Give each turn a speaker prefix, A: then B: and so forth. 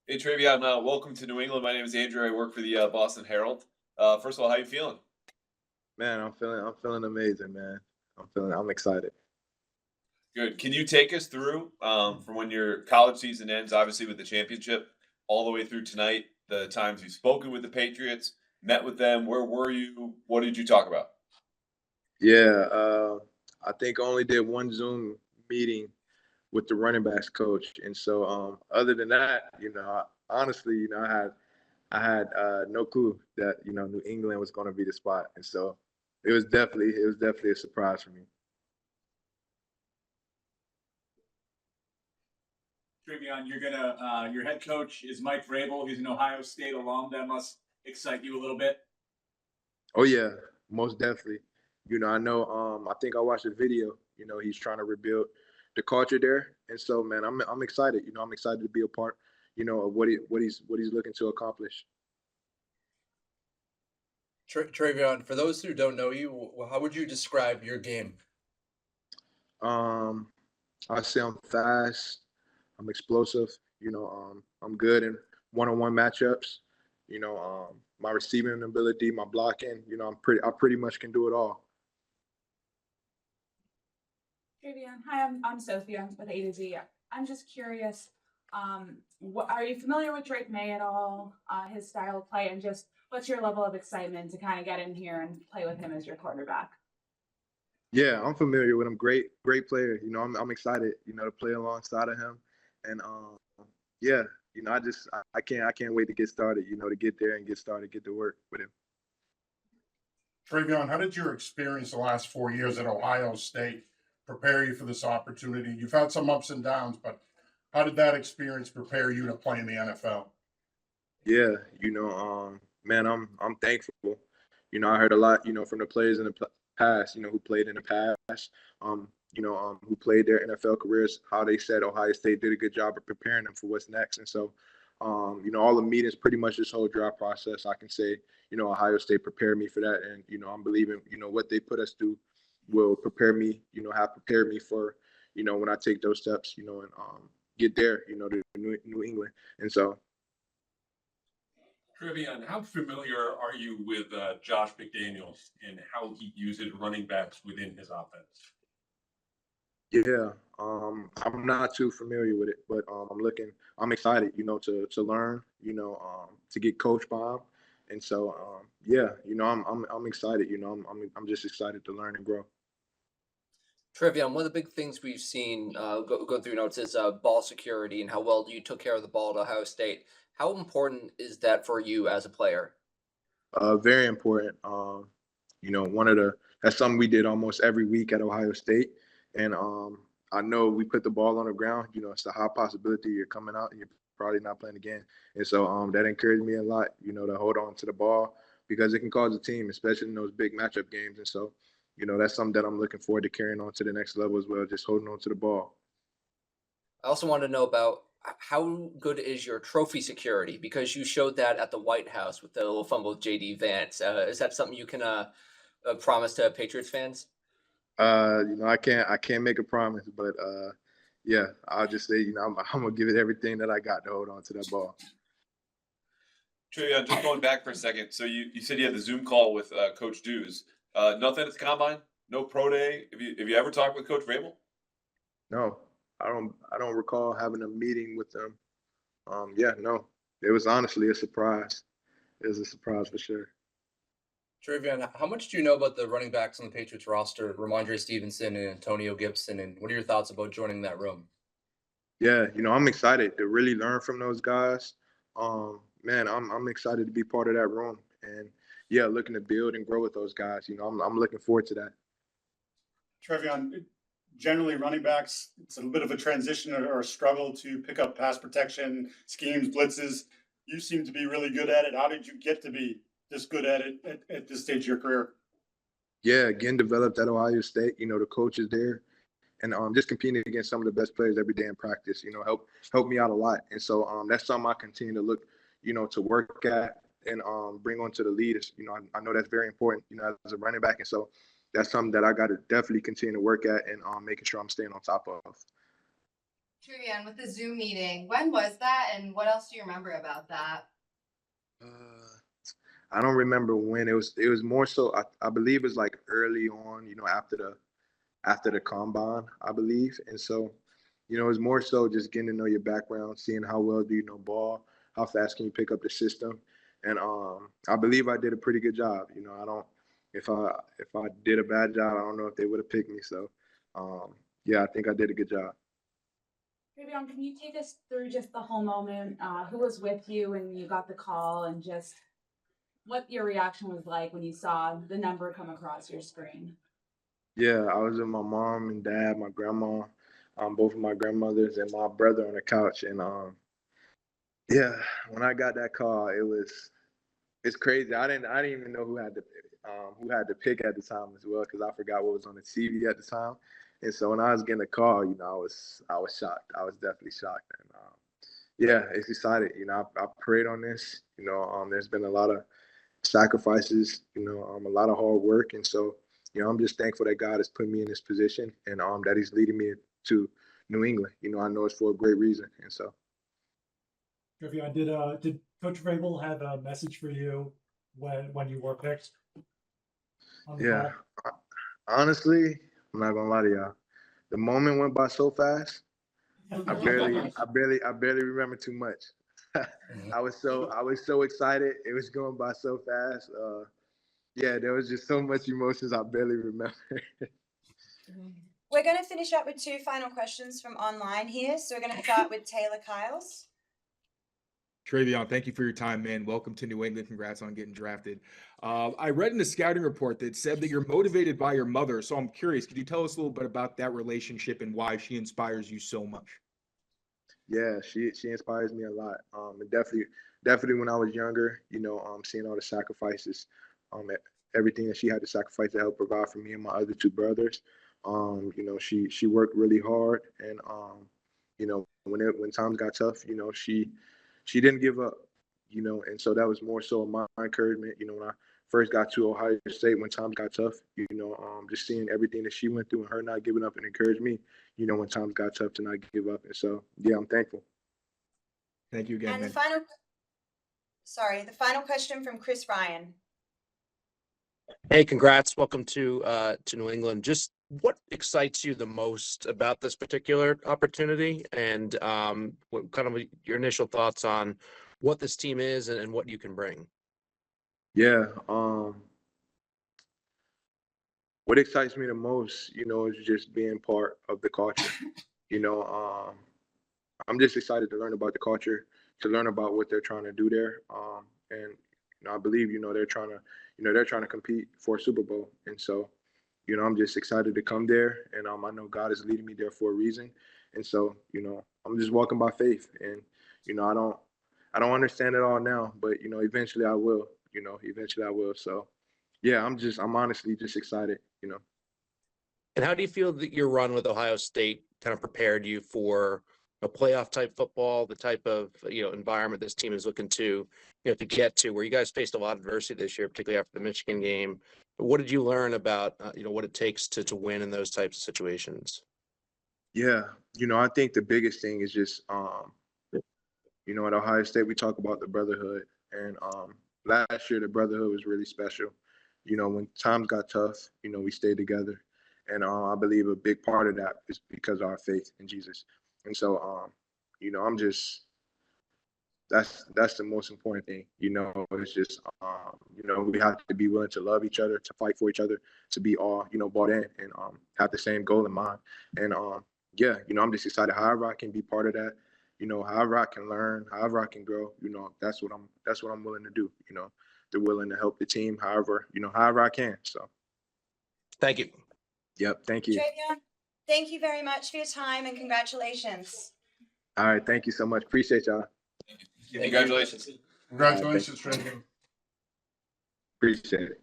A: Hey TreVeyon, welcome to New England. My name is Andrew. I work for the Boston Herald. First of all, how you feeling?
B: Man, I'm feeling amazing, man. I'm excited.
A: Good. Can you take us through from when your college season ends, obviously with the championship, all the way through tonight, the times you've spoken with the Patriots, met with them, where were you? What did you talk about?
B: Yeah, I think I only did one Zoom meeting with the running backs coach, and so other than that, honestly, I had no clue that New England was going to be the spot, and so it was definitely a surprise for me.
C: TreVeyon, your head coach is Mike Frabel. He's an Ohio State alum. That must excite you a little bit.
B: Oh yeah, most definitely. I know. I think I watched a video. He's trying to rebuild the culture there, and so man, I'm excited. I'm excited to be a part. Of what he's looking to accomplish.
D: TreVeyon, for those who don't know you, how would you describe your game?
B: Um, I say I'm fast. I'm explosive. I'm good in one-on-one matchups. My receiving ability, my blocking. I pretty much can do it all.
E: TreVeyon. Hi, I'm Sophie. I'm with A to Z. I'm just curious. What are you familiar with Drake May at all? His style of play, and just what's your level of excitement to kind of get in here and play with him as your quarterback?
B: Yeah, I'm familiar with him. Great player. I'm excited. To play alongside of him, and yeah, I can't wait to get started. To get there and get started, get to work with him.
F: TreVeyon, how did your experience the last 4 years at Ohio State prepare you for this opportunity? You've had some ups and downs, but how did that experience prepare you to play in the NFL?
B: Yeah, man, I'm thankful. I heard a lot, from the players in the past, who played in the past, who played their NFL careers, how they said Ohio State did a good job of preparing them for what's next. And so, all the meetings, pretty much this whole draft process, I can say, Ohio State prepared me for that. And, I'm believing, what they put us through will prepare me, have prepared me for, when I take those steps, and get there, to New England. And so,
G: TreVeyon, how familiar are you with Josh McDaniels and how he uses running backs within his offense?
B: yeah, I'm not too familiar with it, but I'm excited, to learn, to get coached by him, and so yeah, I'm excited, I'm just excited to learn and grow.
D: TreVeyon, one of the big things we've seen go through notes is ball security and how well you took care of the ball at Ohio State. How important is that for you as a player?
B: Very important. One of the that's something we did almost every week at Ohio State, and I know we put the ball on the ground. It's a high possibility you're coming out and you're probably not playing again, and so that encouraged me a lot. To hold on to the ball because it can cause a team, especially in those big matchup games, and so that's something that I'm looking forward to carrying on to the next level as well. Just holding on to the ball.
D: I also want to know about how good is your trophy security because you showed that at the White House with the little fumble with JD Vance. Is that something you can promise to Patriots fans?
B: I can't make a promise, but yeah, I'll just say, I'm gonna give it everything that I got to hold on to that ball.
A: TreVeyon, just going back for a second. So you said you had the Zoom call with Coach Dews. Nothing at the combine, no pro day. Have you ever talked with Coach Vrabel?
B: No, I don't recall having a meeting with them. Yeah, no, it was honestly a surprise. It was a surprise for sure.
D: TreVeyon, how much do you know about the running backs on the Patriots roster, Ramondre Stevenson and Antonio Gibson, and what are your thoughts about joining that room?
B: Yeah, I'm excited to really learn from those guys. Man, I'm excited to be part of that room, and yeah, looking to build and grow with those guys. I'm looking forward to that.
F: TreVeyon, generally running backs, it's a bit of a transition or a struggle to pick up pass protection schemes, blitzes. You seem to be really good at it. How did you get to be this good at it at this stage of your career?
B: Yeah, again, developed at Ohio State. The coaches there, and just competing against some of the best players every day in practice. Help me out a lot, and so that's something I continue to look, to work at and bring onto the leaders. I know that's very important. As a running back, and so that's something that I got to definitely continue to work at and making sure I'm staying on top of.
H: TreVeyon, with the Zoom meeting, when was that, and what else do you remember about that?
B: I don't remember when it was. It was more so. I believe it's like early on. After the combine, I believe, and so, it was more so just getting to know your background, seeing how well do you know ball, how fast can you pick up the system, and I believe I did a pretty good job. I don't. If I did a bad job, I don't know if they would have picked me. So, yeah, I think I did a good job.
E: TreVeyon, can you take us through just the whole moment? Who was with you when you got the call, and just what your reaction was like when you saw the number come across your screen?
B: Yeah, I was with my mom and dad, my grandma, both of my grandmothers, and my brother on the couch. And yeah, when I got that call, it's crazy. I didn't even know who had to pick at the time as well, because I forgot what was on the TV at the time. And so when I was getting the call, I was shocked. I was definitely shocked. And yeah, it's excited. I prayed on this. There's been a lot of sacrifices. A lot of hard work, and so I'm just thankful that God has put me in this position, and that He's leading me to New England. I know it's for a great reason, and so.
I: TreVeyon, did Coach Frabel have a message for you when you were picked on the
B: Yeah,
I: call?
B: honestly, I'm not gonna lie to y'all. The moment went by so fast. I barely remember too much. I was so excited. It was going by so fast. Yeah, there was just so much emotions I barely remember.
J: We're going to finish up with 2 final questions from online here. So we're going to start with Taylor Kyles.
K: TreVeyon, thank you for your time, man. Welcome to New England. Congrats on getting drafted. I read in the scouting report that said that you're motivated by your mother. So I'm curious, could you tell us a little bit about that relationship and why she inspires you so much?
B: Yeah, she inspires me a lot. And definitely when I was younger, seeing all the sacrifices, everything that she had to sacrifice to help provide for me and my other 2 brothers. She worked really hard, and when times got tough, she didn't give up. And so that was more so my encouragement. When I first got to Ohio State, when times got tough, just seeing everything that she went through and her not giving up and encouraged me, when times got tough, to not give up. And so, yeah, I'm thankful.
K: Thank you again,
J: And
K: man.
J: the final question from Chris Ryan.
L: Hey, congrats. Welcome to New England. Just what excites you the most about this particular opportunity, and what kind of your initial thoughts on what this team is and what you can bring?
B: Yeah. What excites me the most, is just being part of the culture. I'm just excited to learn about the culture, to learn about what they're trying to do there. And I believe, they're trying to compete for a Super Bowl. And so, I'm just excited to come there, and I know God is leading me there for a reason. And so, I'm just walking by faith, and I don't understand it all now, but eventually I will. Eventually I will. So, yeah, I'm honestly just excited.
L: And how do you feel that your run with Ohio State kind of prepared you for a playoff type football, the type of environment this team is looking to to get to, where you guys faced a lot of adversity this year, particularly after the Michigan game? But what did you learn about what it takes to win in those types of situations?
B: Yeah, I think the biggest thing is just at Ohio State we talk about the brotherhood, and last year the brotherhood was really special. When times got tough, we stayed together, and I believe a big part of that is because of our faith in Jesus. And so I'm just that's the most important thing. It's just we have to be willing to love each other, to fight for each other, to be all bought in, and have the same goal in mind. And yeah, I'm just excited however I can be part of that. However I can learn, however I can grow, that's what I'm willing to do. They're willing to help the team however I can. So
L: Thank you.
B: yep, thank you.
J: TreVeyon, thank you very much for your time, and congratulations.
B: All right, thank you so much. Appreciate y'all.
A: Congratulations.
B: Congratulations, TreVeyon. Appreciate it.